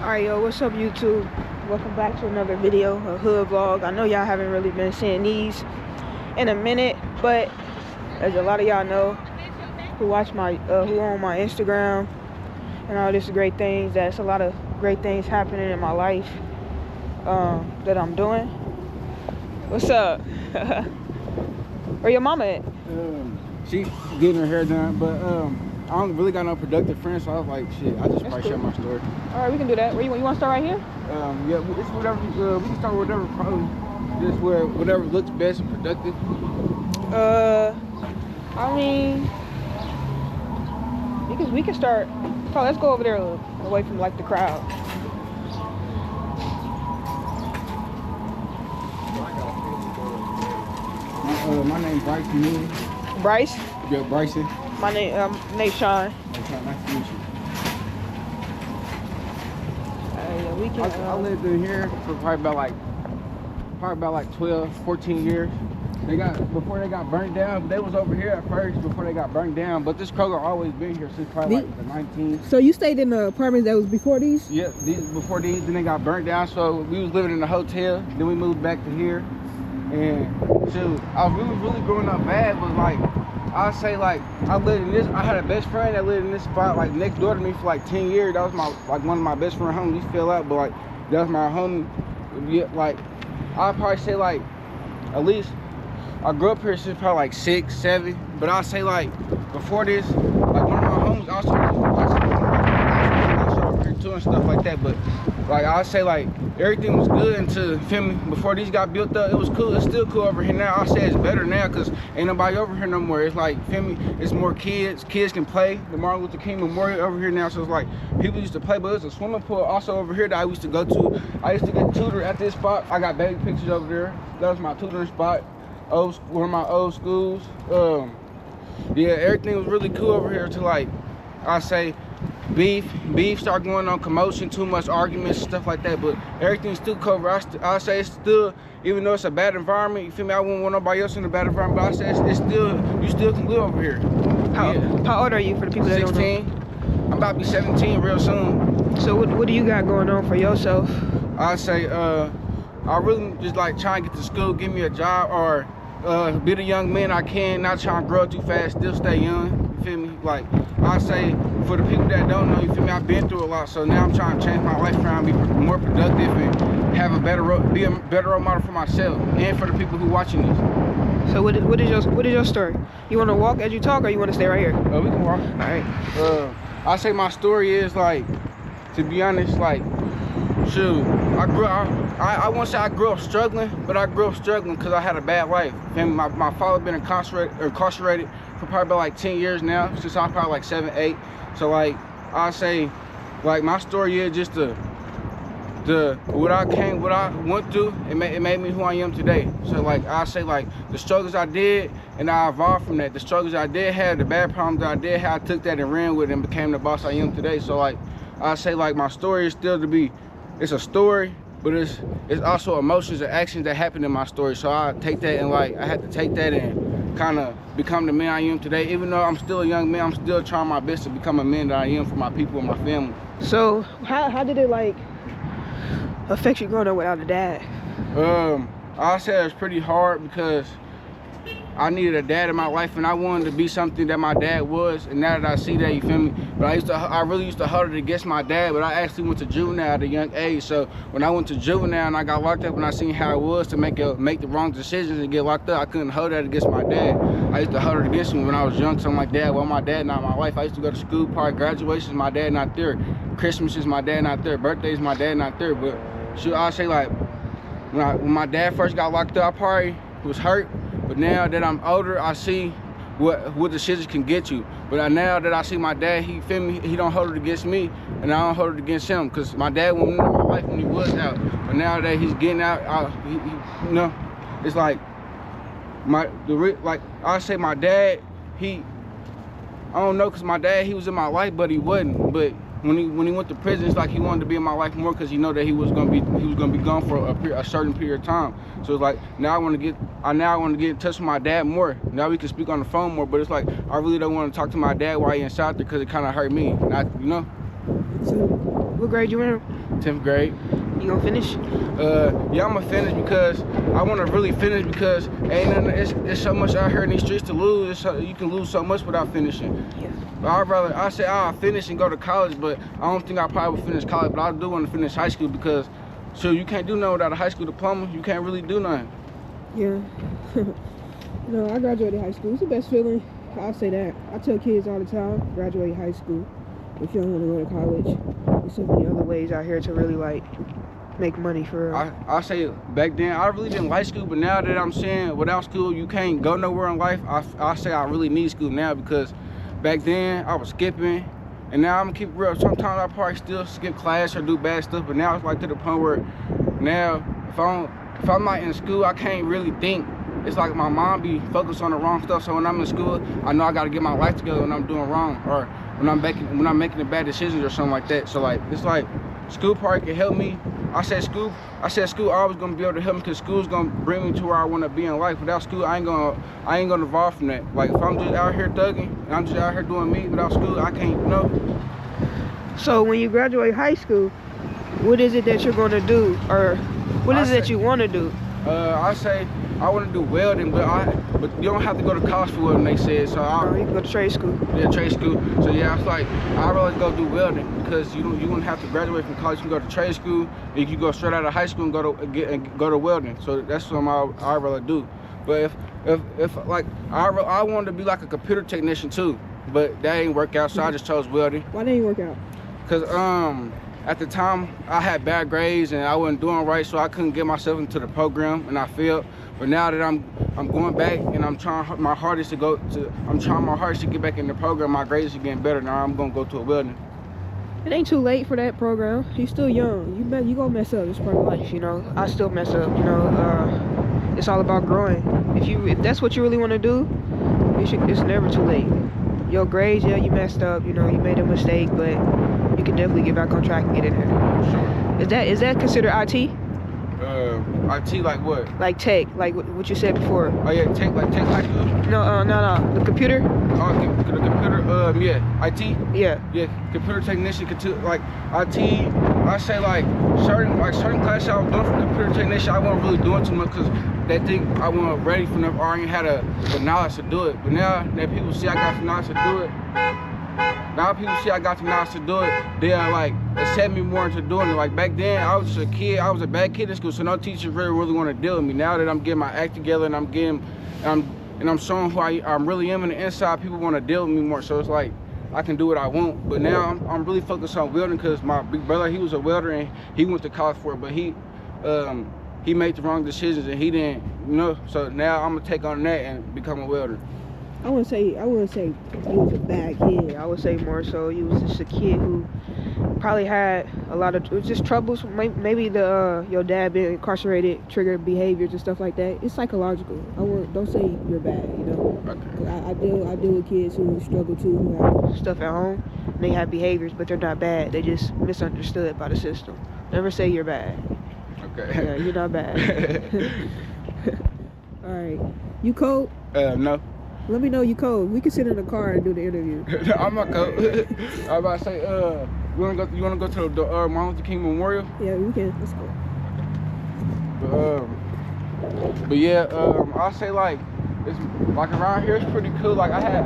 Alright, yo, what's up, YouTube? Welcome back to another video, a hood vlog. I know y'all haven't really been seeing these in a minute, but as a lot of y'all know who watch my who on my Instagram and all this great things, that's a lot of great things happening in my life that I'm doing. What's up? Where your mama at? She's getting her hair done, but I don't really got no productive friends, so I was like, shit, I just probably share my story. All right, we can do that. Where you want to start right here? Yeah, it's whatever. We can start with whatever, probably just where whatever looks best and productive. I mean, we can start. Oh, let's go over there away from like the crowd. My name's Bryson. Bryce? Yeah, Bryson. My name, Nate Sean. Nice to meet you. Yeah, we can. I lived in here for probably about like 12, 14 years. Before they got burnt down. They was over here at first before they got burnt down. But this Kroger always been here since probably like the 19th. So you stayed in the apartments that was before these? Yeah, before these. Then they got burnt down. So we was living in the hotel. Then we moved back to here. And shoot, I was really growing up bad. But like, I'd say like I lived in this. I had a best friend that lived in this spot like next door to me for like 10 years. That was one of my best friend homies. He fell out, but like that was my homie. Yeah, like I'd probably say like at least. I grew up here since probably like 6, 7, but I'll say like before this, like one of my homies also over here too and stuff like that. But like I'll say like everything was good until before these got built up. It was cool. It's still cool over here now. I'll say it's better now because ain't nobody over here no more. It's like it's more kids. Kids can play. The Martin Luther King Memorial over here now, so it's like people used to play. But there's a swimming pool also over here that I used to go to. I used to get tutored at this spot. I got baby pictures over there. That was my tutoring spot. One of my old schools. Yeah, everything was really cool over here till like I say beef started going on, commotion, too much arguments, stuff like that. But everything's still covered. I say it's still, even though it's a bad environment, you feel me? I wouldn't want nobody else in a bad environment, but I say it's still, you still can live over here. How old are you for the people that don't know? 16. I'm about to be 17 real soon. So what do you got going on for yourself? I say I really just like trying to get to school, give me a job, or be the young man I can, not trying to grow up too fast, still stay young, you feel me? Like, I say, for the people that don't know, you feel me, I've been through a lot, so now I'm trying to change my life around, be more productive, and have be a better role model for myself, and for the people who watching this. So what is your story? You want to walk as you talk, or you want to stay right here? We can walk. All right. I say my story is, like, to be honest, like, shoot, I won't say I grew up struggling, but I grew up struggling because I had a bad life. And my father been incarcerated for probably about like 10 years now, since I was probably like 7, 8. So like I say, like my story is just what I went through, it made me who I am today. So like I say, like the struggles I did, and I evolved from that. The struggles I did have, the bad problems that I did have, I took that and ran with it and became the boss I am today. So like I say, like my story is still it's a story, but it's also emotions and actions that happen in my story. So I take that and like I had to take that and kind of become the man I am today. Even though I'm still a young man, I'm still trying my best to become a man that I am for my people and my family. So how did it like affect you growing up without a dad? I'll say it's pretty hard because I needed a dad in my life, and I wanted to be something that my dad was. And now that I see that, you feel me? But I really used to huddle against my dad. But I actually went to juvenile at a young age. So when I went to juvenile and I got locked up, and I seen how it was to make the wrong decisions and get locked up, I couldn't hold that against my dad. I used to huddle against him when I was young. So I'm like, Dad, well, my dad not in my life. I used to go to school, party, graduations, my dad not there. Christmas is my dad not there. Birthdays, my dad not there. But shoot, I'll say like when my dad first got locked up, I probably was hurt. But now that I'm older, I see what decisions can get you. But now that I see my dad, he feel me, he don't hold it against me, and I don't hold it against him. Cause my dad wasn't in my life when he was out. But now that he's getting out, you know, it's like I say my dad, I don't know, cause my dad, he was in my life, but he wasn't. But when he went to prison, it's like he wanted to be in my life more because he know that he was gonna be gone for a certain period of time. So it's like now I want to get in touch with my dad more. Now we can speak on the phone more, but it's like I really don't want to talk to my dad while he inside there because it kind of hurt me. You know. So What grade you in? 10th grade. You gonna finish? Yeah, I'm gonna finish because I want to really finish because it's so much out here in these streets to lose. You can lose so much without finishing. Yeah. I say I'll finish and go to college, but I don't think I probably will finish college. But I do want to finish high school because, you can't do nothing without a high school diploma. You can't really do nothing. Yeah. No, I graduated high school. It's the best feeling. I'll say that. I tell kids all the time, graduate high school. If you don't want to go to college, there's so many other ways out here to really like make money for real. I say back then I really didn't like school, but now that I'm saying without school you can't go nowhere in life, I say I really need school now because back then I was skipping, and now I'm gonna keep it real. Sometimes I probably still skip class or do bad stuff, but now it's like to the point where now if I'm not in school, I can't really think. It's like my mind be focused on the wrong stuff. So when I'm in school, I know I gotta get my life together when I'm doing wrong or when I'm making the bad decisions or something like that. So like it's like school probably can help me. I said school always gonna be able to help me because school's gonna bring me to where I wanna be in life. Without school, I ain't gonna evolve from that. Like if I'm just out here thugging and I'm just out here doing me without school, I can't So when you graduate high school, what is it that you're gonna do, or what is it that you wanna do? I say I want to do welding, but you don't have to go to college for welding, they said. So you can go to trade school. Yeah, trade school. So yeah, it's like I'd rather go do welding because you wouldn't have to graduate from college. You can go to trade school, and you can go straight out of high school and go to welding. So that's something I'd rather do. But if like I wanted to be like a computer technician too, but that ain't work out. So I just chose welding. Why didn't it work out? Cause at the time I had bad grades and I wasn't doing right, so I couldn't get myself into the program and I failed. But now that I'm going back and I'm trying my hardest to get back in the program, my grades are getting better. Now I'm gonna go to a welding. It ain't too late for that program. You're still young. You gonna mess up. It's part of life, you know. I still mess up, you know. It's all about growing. If that's what you really want to do, it's never too late. Your grades, yeah, you messed up, you know, you made a mistake, but you can definitely get back on track and get in there. Sure. Is that considered IT? IT like what? Like tech, like what you said before. Oh yeah, tech like school? No. The computer? Oh, the computer, yeah. IT? Yeah. Yeah, computer technician, like IT, I say like certain classes I was doing for computer technician, I wasn't really doing too much because they think I wasn't ready for them or I ain't had the knowledge to do it. But now that people see I got the knowledge to do it, they'll like accept me more into doing it. Like back then, I was just a kid. I was a bad kid in school, so no teacher really want to deal with me. Now that I'm getting my act together and I'm showing who I really am on the inside, people want to deal with me more. So it's like I can do what I want. But now I'm really focused on welding because my big brother, he was a welder and he went to college for it, but he made the wrong decisions and he didn't, you know. So now I'm gonna take on that and become a welder. I wouldn't say he was a bad kid. I would say more so he was just a kid who probably had a lot of just troubles. Maybe your dad being incarcerated triggered behaviors and stuff like that. It's psychological. Don't say you're bad, you know. Okay. I deal with kids who struggle too, who have stuff at home. And they have behaviors, but they're not bad. They just misunderstood by the system. Never say you're bad. Okay. Yeah, you're not bad. All right. You cold? No. Let me know you cold. We can sit in the car and do the interview. I'm not cold. I was about to say, you wanna go to the Martin Luther King Memorial? Yeah, we can. Let's go. But yeah, I'll say like it's like around here it's pretty cool. Like I had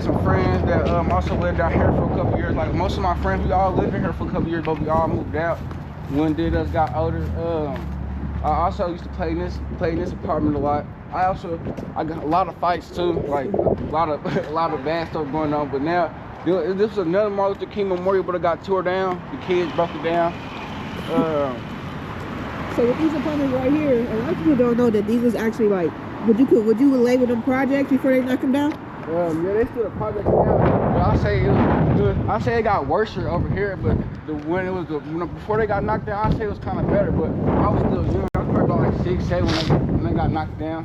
some friends that also lived out here for a couple years. Like most of my friends, we all lived in here for a couple years, but we all moved out. One did us got older. I also used to play in this apartment a lot. I got a lot of fights too, like a lot of bad stuff going on. But now, this was another Martin Luther King Memorial, but it got tore down. The kids broke it down. So with these apartments right here, a lot of people don't know that these was actually like, would you label them projects before they knock them down? Yeah, they still a project now. But I say it got worse over here. But before they got knocked down, I say it was kind of better. But I was still young. I was probably about like 6, 7 when they got knocked down.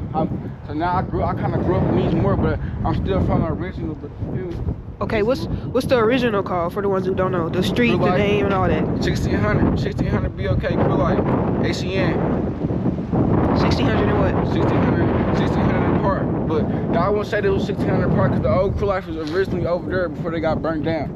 So now I kind of grew up in these more, but I'm still from the original. But okay, what's the original called for the ones who don't know? The street, the name, and all that. 1600 BOK Crew Life, ACN. 1600 and what? 1600 Park. But I won't say it was 1600 Park because the old Crew Life was originally over there before they got burnt down.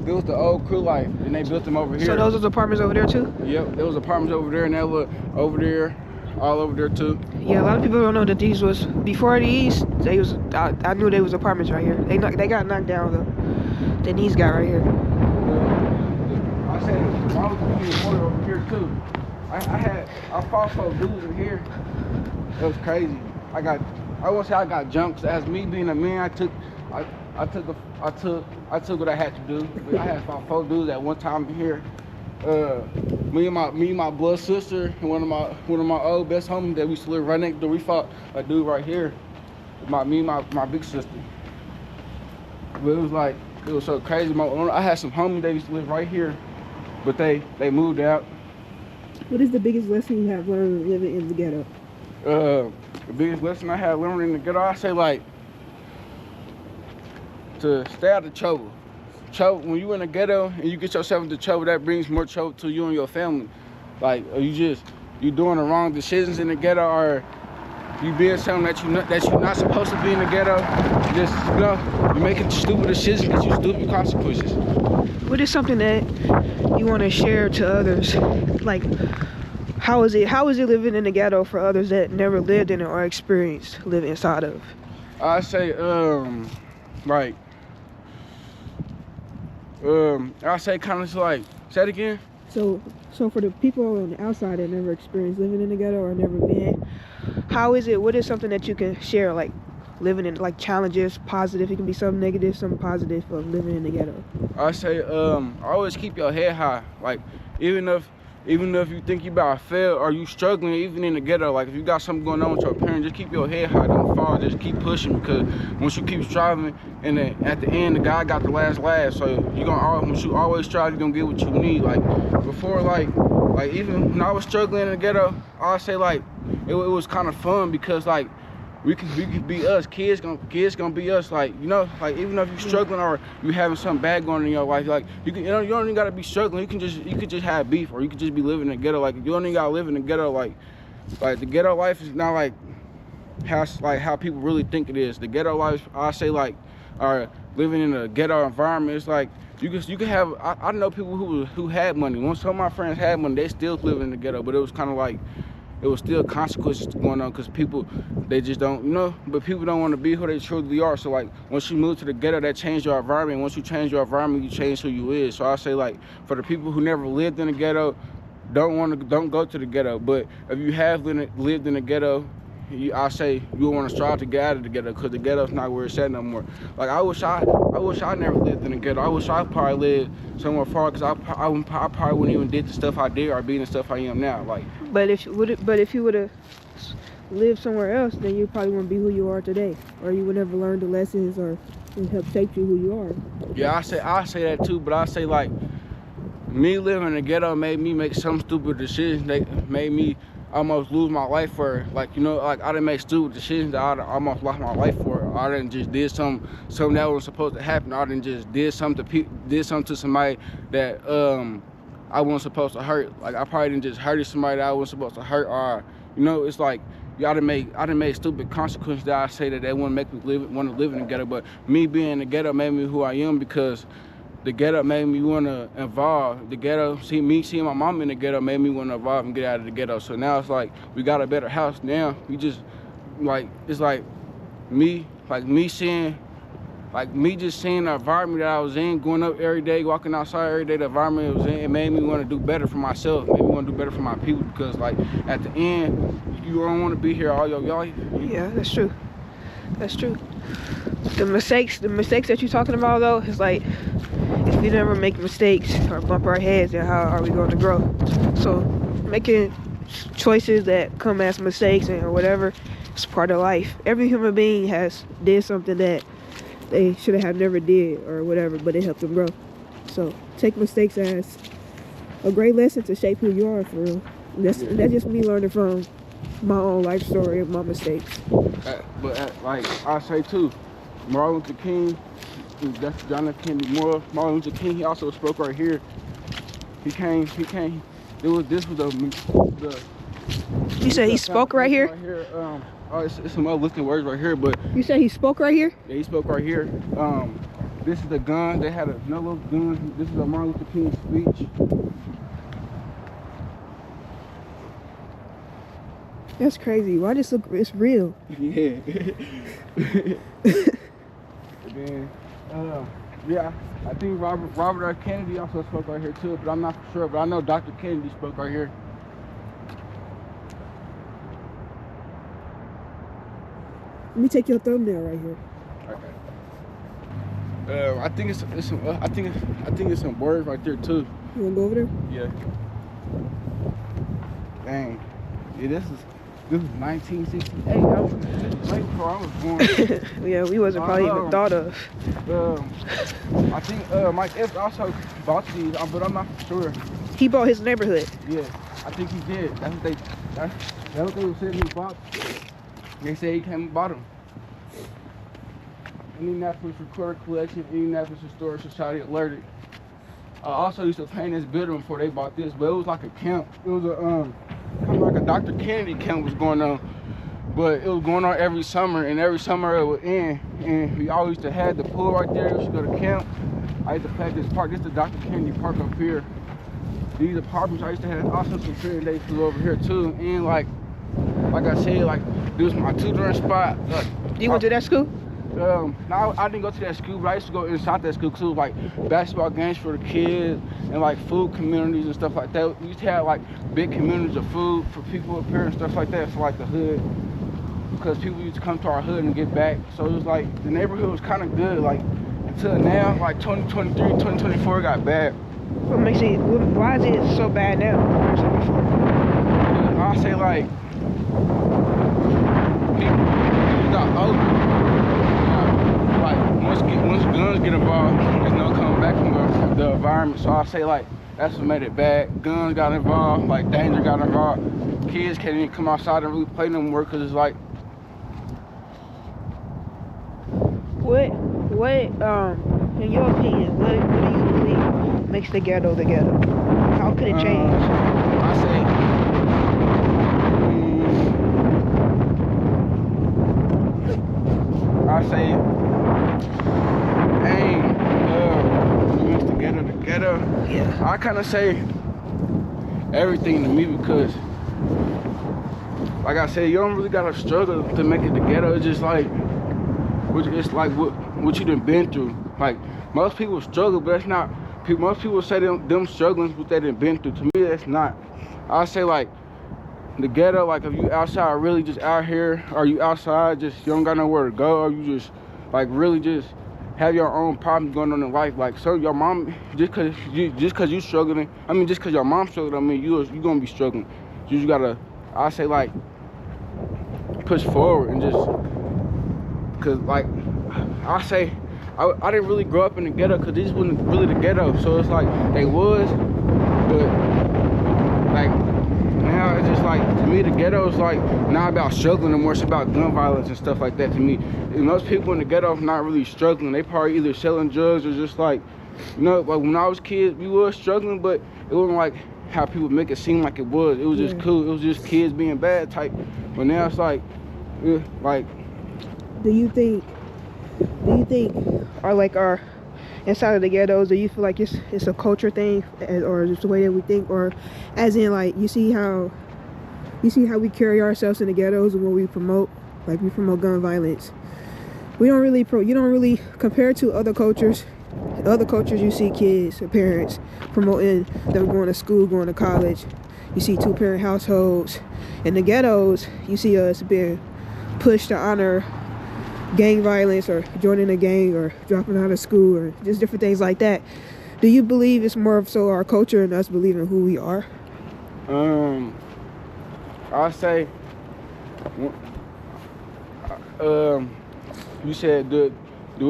It was the old crew life, and they built them over here. So those are the apartments over there too? Yep, there was apartments over there, and that was over there, all over there too. Yeah, a lot of people don't know that these was before these. They was I knew they was apartments right here. They got knocked down though. Then these got right here. I said I was getting water over here too. I fought for dudes in here. It was crazy. I won't say I got jumped. As me being a man, I took what I had to do. I had fought 4 dudes at one time in here. Me and my blood sister and one of my old best homies that we used to live right next door. We fought a dude right here. My big sister. But it was so crazy. I had some homies that used to live right here, but they moved out. What is the biggest lesson you have learned living in the ghetto? The biggest lesson I had learned in the ghetto, I say to stay out of trouble. When you in the ghetto and you get yourself into trouble, that brings more trouble to you and your family. Like you doing the wrong decisions in the ghetto, or you being something that you're not supposed to be in the ghetto. You're making stupid decisions because you stupid consequences. What is something that you want to share to others? Like, how is it living in the ghetto for others that never lived in it or experienced living inside of? I say I say kind of like, say it again. So for the people on the outside that never experienced living in the ghetto or never been, how is it? What is something that you can share, like living in, like challenges, positive? It can be something negative, something positive of living in the ghetto. I say always keep your head high. Like even if you think you about to fail or you struggling, even in the ghetto, like if you got something going on with your parents, just keep your head high, don't fall, just keep pushing, because once you keep striving, and then at the end, the guy got the last laugh. So once you always strive, you're gonna get what you need. Like before, like even when I was struggling in the ghetto, I say like it was kind of fun, because like we could be us. Kids gonna be us. Like, you know, like even if you're struggling or you having something bad going on in your life, like you don't even gotta be struggling. You could just have beef, or you could just be living in the ghetto. Like you don't even gotta live in the ghetto. Like the ghetto life is not like how people really think it is. The ghetto life, I say, like, or living in a ghetto environment, it's like you can have. I know people who had money. Once some of my friends had money, they still live in the ghetto, but it was kind of like, it was still consequences going on, because people, they just don't, you know, but people don't want to be who they truly are. So like once you move to the ghetto, that changed your environment. Once you change your environment, you change who you is. So I say, like, for the people who never lived in the ghetto, don't go to the ghetto. But if you have lived in the ghetto, I say you want to strive to get out of the ghetto, because the ghetto's not where it's at no more. Like I wish I never lived in the ghetto. I wish I probably lived somewhere far, because I probably wouldn't even did the stuff I did or be the stuff I am now. Like, but if you would have lived somewhere else, then you probably wouldn't be who you are today, or you would never learn the lessons or help shape you who you are. Yeah, I say that too, but I say, like, me living in the ghetto made me make some stupid decisions that made me almost lose my life for, like, you know, like I didn't make stupid decisions that I almost lost my life for. I didn't just did something that wasn't supposed to happen. I didn't just did something to somebody that I wasn't supposed to hurt. Like I probably didn't just hurt somebody that I wasn't supposed to hurt, or, you know, it's like I didn't make stupid consequences that I say that they wouldn't make me want to live in the ghetto. But me being in the ghetto made me who I am, because the ghetto made me want to evolve. The ghetto, seeing my mom in the ghetto made me want to evolve and get out of the ghetto. So now it's like we got a better house now. We just, like, it's like me seeing the environment that I was in, going up every day, walking outside every day, the environment I was in, it made me want to do better for myself. It made me want to do better for my people, because like at the end, you don't want to be here all your life. Yeah, that's true. That's true. The mistakes that you're talking about, though, is like, if we never make mistakes or bump our heads, then how are we going to grow? So making choices that come as mistakes or whatever is part of life. Every human being did something that they should have never did or whatever, but it helped them grow. So take mistakes as a great lesson to shape who you are, for real. That's just me learning from my own life story and my mistakes. But like I say too, Martin Luther King, that's John F. Kennedy. Martin Luther King, he also spoke right here. He came. This was the. You said he spoke right here? Right here. It's some uplifting words right here, but. You said he spoke right here? Yeah, he spoke right here. This is the gun. They had another little gun. This is a Martin Luther King speech. That's crazy. Why this look? It's real. Yeah. And then, yeah, I think Robert F. Kennedy also spoke right here too, but I'm not for sure. But I know Dr. Kennedy spoke right here. Let me take your thumbnail right here. Okay. I think it's some words right there too. You wanna go over there? Yeah. Dang. Yeah, this is 1968. That was right before I was born. Yeah, we wasn't probably even thought of. I think Mike Epps also bought these, but I'm not for sure. He bought his neighborhood. Yeah, I think he did. That's what they said he bought. They said he came and bought them. Indianapolis Recorder Collection, Indianapolis Historic Society alerted. I also used to paint this building before they bought this, but it was like a camp. It was a kind of like a Dr. Kennedy camp was going on, but it was going on every summer, and every summer it would end. And we always used to have the pool right there. We used to go to camp. I used to play this park. This is the Dr. Kennedy Park up here. These apartments I used to have also some period days over here too. And like I said, like this was my tutoring spot. You went to that school? No, I didn't go to that school, but I used to go inside that school because it was like basketball games for the kids and like food communities and stuff like that. We used to have like big communities of food for people up here and stuff like that for like the hood, because people used to come to our hood and get back. So it was like the neighborhood was kind of good, like until now, like 2023, 2024 got bad. What makes it? Why is it so bad now? I'll say like people got older. Once guns get involved, there's no coming back from the environment. So I say like that's what made it bad. Guns got involved, like danger got involved. Kids can't even come outside and really play no more because it's like. What in your opinion, what do you believe makes the ghetto the ghetto? How could it change? I say, the ghetto. Yeah. I kind of say everything to me because, like I said, you don't really gotta struggle to make it the ghetto. It's just like, it's like what you done been through. Like most people struggle, but that's not. Most people say them struggling what they done been through. To me, that's not. I say like the ghetto, like if you outside really just out here, or you outside just you don't got nowhere to go, or you just like really just have your own problems going on in life. Like so your mom, just cause you struggling, I mean just cause your mom struggling, I mean you gonna be struggling. You just gotta, I say like push forward and just, cause like I say I didn't really grow up in the ghetto because this wasn't really the ghetto. So it's like they was, but like now it's just like, to me the ghetto is like not about struggling anymore. It's about gun violence and stuff like that to me. And most people in the ghetto are not really struggling. They probably either selling drugs or just like, you know, like when I was kids we was struggling, but it wasn't like how people make it seem like it was. It was just cool. It was just kids being bad type. But now it's like Do you think or like our inside of the ghettos, do you feel like it's a culture thing, or just the way that we think, or as in like you see how we carry ourselves in the ghettos and what we promote, like we promote gun violence. We don't really you don't really compare it to other cultures. Other cultures you see kids or parents promoting them going to school, going to college. You see 2-parent households. In the ghettos you see us being pushed to honor gang violence or joining a gang or dropping out of school or just different things like that. Do you believe it's more of so our culture and us believing who we are? I say, you said do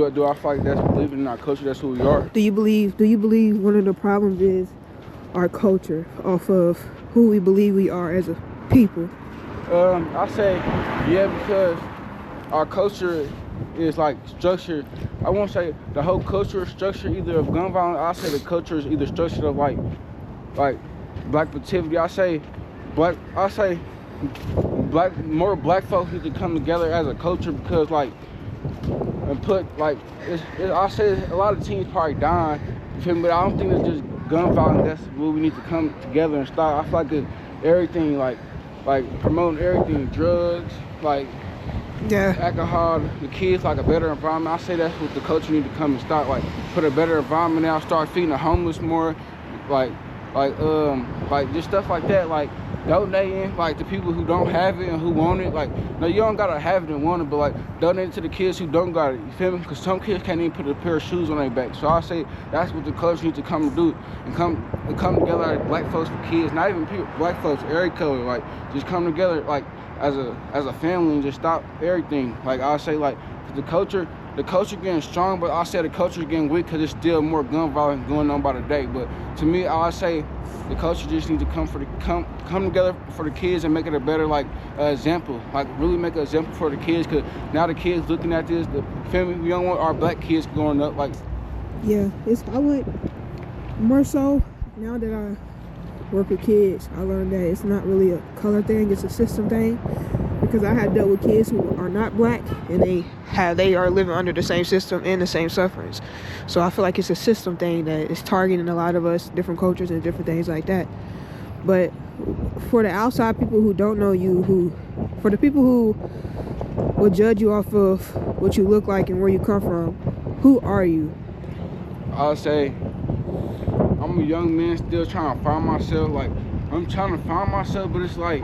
I feel like that's believing in our culture, that's who we are? Do you believe one of the problems is our culture off of who we believe we are as a people? I say yeah, because our culture is like structured. I won't say the whole culture is structured either of gun violence. I say the culture is either structured of like black activity. I say more black folks need to come together as a culture, because like and put like I say a lot of teams probably dying, you feel me? But I don't think it's just gun violence. That's what we need to come together and stop. I feel like it's everything, like promoting everything, drugs, like alcohol, the kids, like a better environment. I say that's what the culture need to come and start, like put a better environment out, start feeding the homeless more, like just stuff like that, like donating like to people who don't have it and who want it. Like, no, you don't gotta have it and want it, but like donating to the kids who don't got it, you feel me? Because some kids can't even put a pair of shoes on their back. So I say that's what the culture needs to come and do, and come together like black folks for kids, not even people, black folks, every color, like just come together like as a family and just stop everything. Like I say, like the culture getting strong, but I say the culture getting weak because there's still more gun violence going on by the day. But to me, I say the culture just needs to come together for the kids and make it a better like example, like really make an example for the kids. Because now the kids looking at this, the family, we don't want our black kids growing up like. Yeah, I would more so now that I work with kids. I learned that it's not really a color thing; it's a system thing. Because I had dealt with kids who are not black and they are living under the same system and the same sufferings. So I feel like it's a system thing that is targeting a lot of us, different cultures and different things like that. But for the outside people who don't know you, for the people who will judge you off of what you look like and where you come from, who are you? I'll say I'm a young man still trying to find myself. Like I'm trying to find myself, but it's like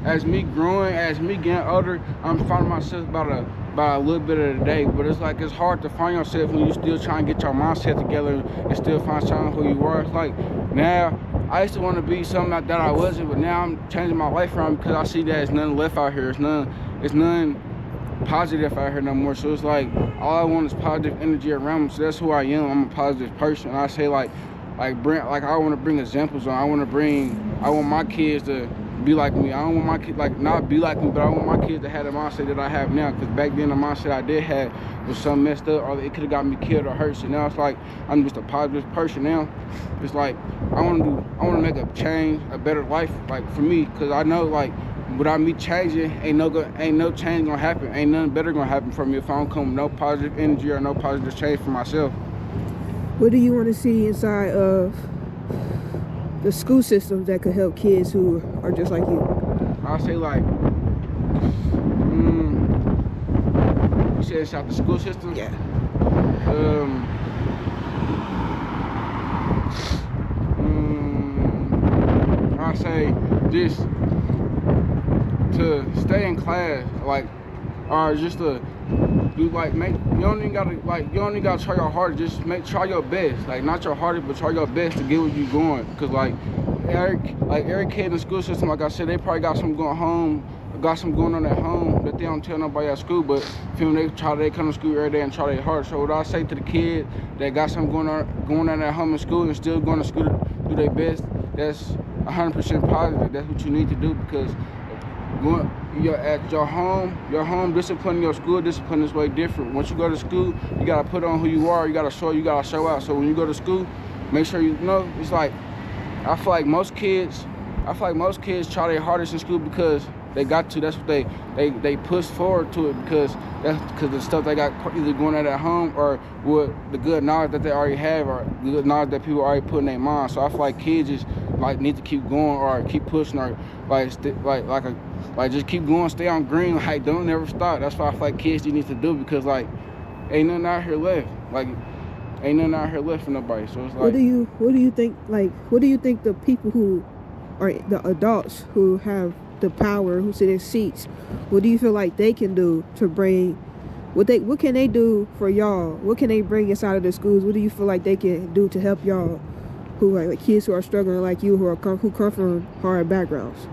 as me growing, as me getting older, I'm finding myself about a little bit of the day. But it's like it's hard to find yourself when you still trying to get your mindset together and still find who you are. It's like now I used to want to be something that I wasn't, but now I'm changing my life around because I see that there's nothing left out here. It's none positive out here no more. So it's like all I want is positive energy around me. So that's who I am. I'm a positive person. And I say I want to bring examples on. I want my kids to be like me. I don't want my kids not be like me, but I want my kids to have the mindset that I have now. Because back then the mindset I did have was something messed up, or it could have got me killed or hurt. So now it's like I'm just a positive person now. It's like I want to make a change, a better life, like for me. Because I know like without me changing, ain't no change gonna happen. Ain't nothing better gonna happen for me if I don't come with no positive energy or no positive change for myself. What do you want to see inside of the school systems that could help kids who are just like you? I'll say like, you said it's out the school system? Yeah. I'll say just to stay in class, like, or just to do like you don't even gotta try your hardest, just try your best, like not your hardest but try your best to get where you going. Because like every kid in the school system, like I said, they probably got something going on at home that they don't tell nobody at school, but they come to school every day and try their hardest. So what I say to the kid that got something going on at home in school and still going to school to do their best, that's 100% positive. That's what you need to do. Because you're at your home discipline, your school discipline is way different. Once you go to school, you gotta put on who you are, you gotta show out. So when you go to school, make sure you know, it's like I feel like most kids try their hardest in school because they got to. That's what they push forward to it because the stuff they got either going on at home or with the good knowledge that they already have or the good knowledge that people already put in their mind. So I feel like kids just like need to keep going or keep pushing or just keep going, stay on green, like don't never stop. That's what I feel like kids just need to do because like ain't nothing out here left. Like ain't nothing out here left for nobody. So it's like what do you think the people who are the adults who have the power, who sit in seats, what do you feel like they can do to bring what can they do for y'all? What can they bring inside of the schools? What do you feel like they can do to help y'all who like kids who are struggling like you, who come from hard backgrounds?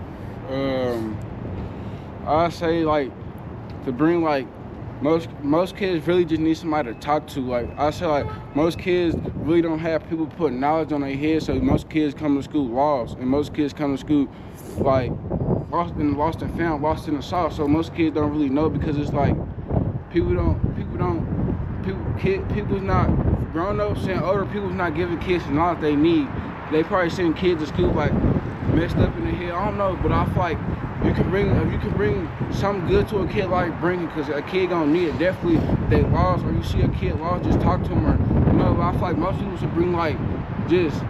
I say like to bring like most kids really just need somebody to talk to. Like I say like most kids really don't have people putting knowledge on their head, so most kids come to school lost, and most kids come to school like lost and found, lost in the sauce. So most kids don't really know because it's like people's not grown ups and older people's not giving kids the knowledge they need. They probably send kids to school like messed up in the head. I don't know, but I feel like if you can bring something good to a kid, like bring it, because a kid gonna need it. Definitely, if they lost or you see a kid lost, just talk to them. Or, you know, I feel like most people should bring like just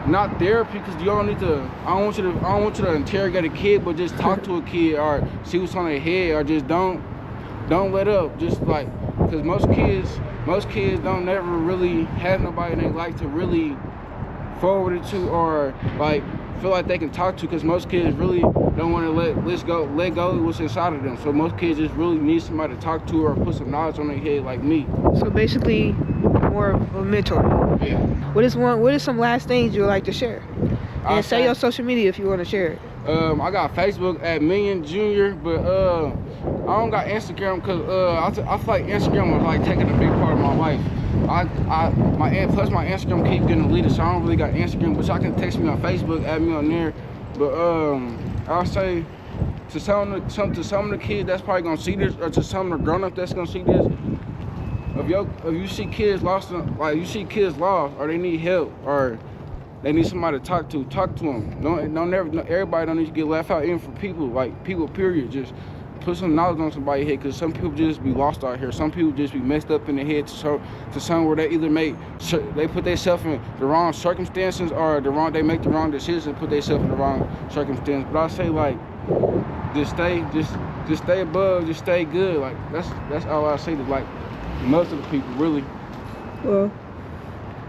not therapy, because you don't need to. I don't want you to interrogate a kid, but just talk to a kid or see what's on their head, or just don't let up. Just like, because most kids don't never really have nobody in their life to really forward it to, or like feel like they can talk to, because most kids really don't want to let go of what's inside of them. So most kids just really need somebody to talk to or put some knowledge on their head, like me. So basically, more of a mentor. Yeah. What is some last things you would like to share? And say your social media if you want to share it. I got Facebook at Million Junior, but I don't got Instagram, because I feel like Instagram was like taking a big part of my life. My Instagram keep getting deleted, so I don't really got Instagram. But y'all can text me on Facebook, add me on there. But I'll say to some of the kids that's probably gonna see this, or to some of the grown-ups that's gonna see this, if you see kids lost, or they need help, or they need somebody to talk to them. Everybody don't need to get left out, even for people period. Just put some knowledge on somebody's head, because some people just be lost out here. Some people just be messed up in the head to something where they either they put themselves in the wrong circumstances, or they make the wrong decision and put themselves in the wrong circumstance. But I say, like, just stay above, just stay good. Like, that's all I say to, like, most of the people, really. Well,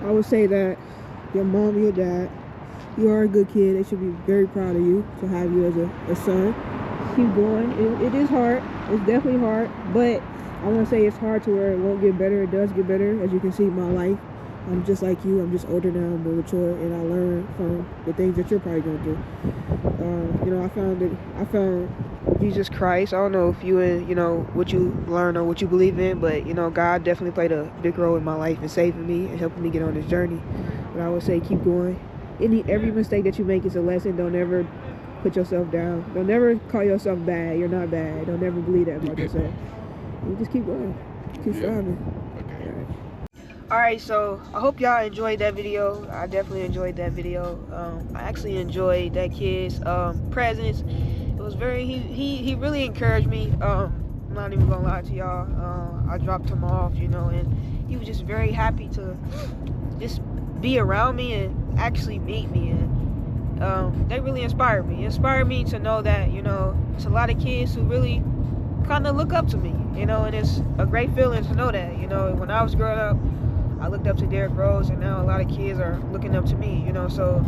I would say that your mom and your dad, you are a good kid. They should be very proud of you to have you as a son. Keep going. It is hard. It's definitely hard, but I want to say it's hard to where it won't get better. It does get better. As you can see, my life, I'm just like you. I'm just older now, I'm more mature, and I learn from the things that you're probably going to do. You know, I found Jesus Christ. I don't know if what you learn or what you believe in, but God definitely played a big role in my life in saving me and helping me get on this journey. But I would say keep going. Every mistake that you make is a lesson. Don't ever put yourself down. Don't ever call yourself bad. You're not bad. Don't ever believe that about yourself. You just keep going. Keep striving. All right, so I hope y'all enjoyed that video. I definitely enjoyed that video. I actually enjoyed that kid's presence. It was he really encouraged me. I'm not even gonna lie to y'all. I dropped him off, and he was just very happy to just be around me and actually meet me. And they really inspired me. It inspired me to know that, it's a lot of kids who really kind of look up to me, and it's a great feeling to know that, when I was growing up, I looked up to Derrick Rose, and now a lot of kids are looking up to me, so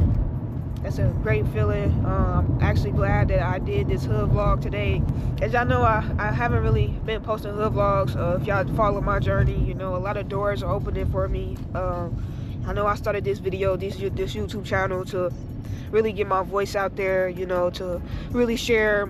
that's a great feeling. I'm actually glad that I did this hood vlog today. As y'all know, I haven't really been posting hood vlogs. If y'all follow my journey, a lot of doors are opening for me. I know I started this YouTube channel to really get my voice out there, to really share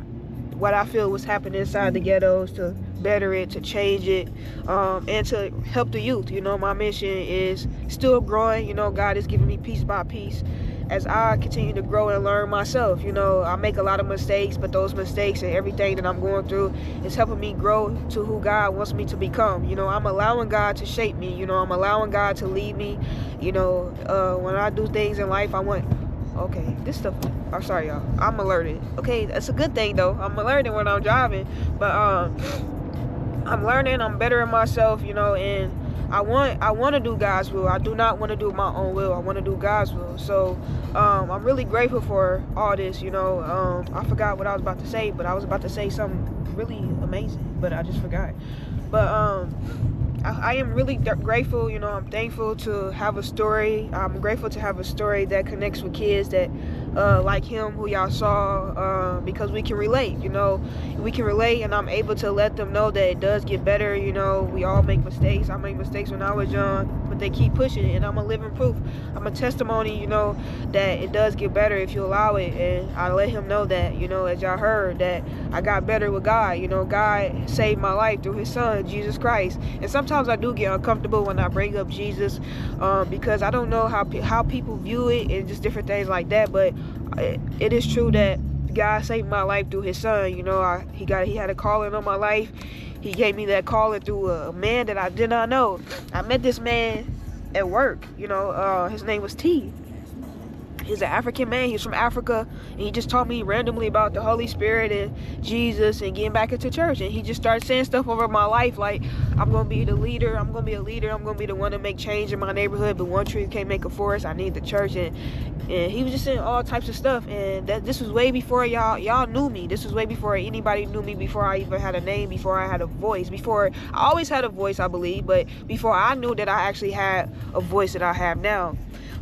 what I feel was happening inside the ghettos, to better it, to change it, and to help the youth. My mission is still growing. God is giving me piece by piece as I continue to grow and learn myself. I make a lot of mistakes, but those mistakes and everything that I'm going through is helping me grow to who God wants me to become. I'm allowing God to shape me. I'm allowing God to lead me. When I do things in life, I want, okay, this stuff, I'm sorry y'all, I'm alerted. Okay, that's a good thing though. I'm alerted when I'm driving, but I'm learning, I'm bettering myself, and I want to do God's will. I do not want to do my own will. I want to do God's will. So I'm really grateful for all this. I forgot what I was about to say, but I was about to say something really amazing, but I just forgot. But I am really grateful. I'm thankful to have a story. I'm grateful to have a story that connects with kids that like him, who y'all saw, because we can relate. We can relate, and I'm able to let them know that it does get better. We all make mistakes. I made mistakes when I was young, but they keep pushing it, and I'm a living proof. I'm a testimony, that it does get better if you allow it. And I let him know that, as y'all heard, that I got better with God. God saved my life through his son, Jesus Christ. And sometimes I do get uncomfortable when I bring up Jesus, because I don't know how people view it and just different things like that. But it is true that God saved my life through his son. He had a calling on my life. He gave me that calling through a man that I did not know. I met this man at work. His name was T. He's an African man. He's from Africa, and he just taught me randomly about the Holy Spirit and Jesus and getting back into church. And he just started saying stuff over my life like, I'm gonna be the leader. I'm gonna be a leader. I'm gonna be the one to make change in my neighborhood. But one tree can't make a forest. I need the church. And he was just saying all types of stuff. And this was way before y'all knew me. This was way before anybody knew me. Before I even had a name. Before I had a voice. Before I always had a voice, I believe. But before I knew that I actually had a voice that I have now.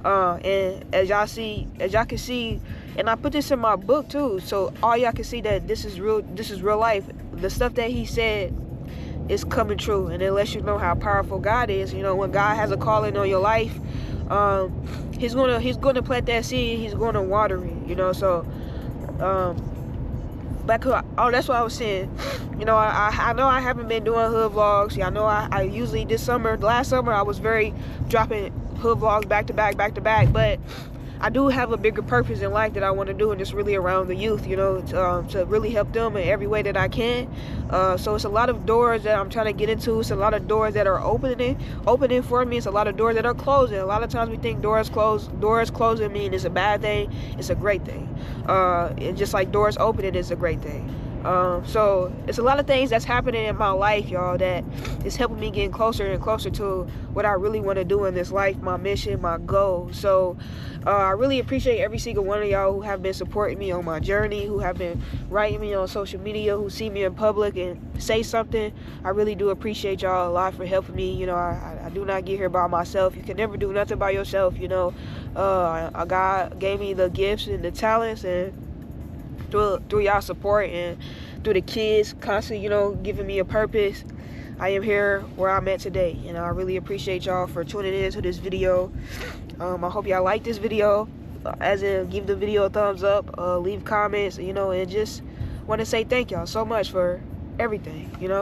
And as y'all can see, and I put this in my book too, so all y'all can see that this is real life. The stuff that he said is coming true, and it lets you know how powerful God is. You know, when God has a calling on your life, he's gonna plant that seed, he's gonna water it, you know. So that's what I was saying. You know, I know I haven't been doing hood vlogs. Yeah, I know I usually last summer I was very dropping hood vlogs back to back, but I do have a bigger purpose in life that I want to do, and it's really around the youth, you know, to really help them in every way that I can. So it's a lot of doors that I'm trying to get into. It's a lot of doors that are opening for me. It's a lot of doors that are closing. A lot of times we think doors closing mean it's a bad thing. It's a great thing. And just like doors opening is a great thing. So it's a lot of things that's happening in my life, y'all, that is helping me getting closer and closer to what I really want to do in this life, my mission, my goal. So I really appreciate every single one of y'all who have been supporting me on my journey, who have been writing me on social media, who see me in public and say something. I really do appreciate y'all a lot for helping me. You know, I do not get here by myself. You can never do nothing by yourself, you know. God gave me the gifts and the talents, and through y'all support and through the kids constantly, you know, giving me a purpose, I am here where I'm at today. You know, I really appreciate y'all for tuning in to this video. I hope y'all like this video, as in give the video a thumbs up, leave comments, you know, and just want to say thank y'all so much for everything, you know.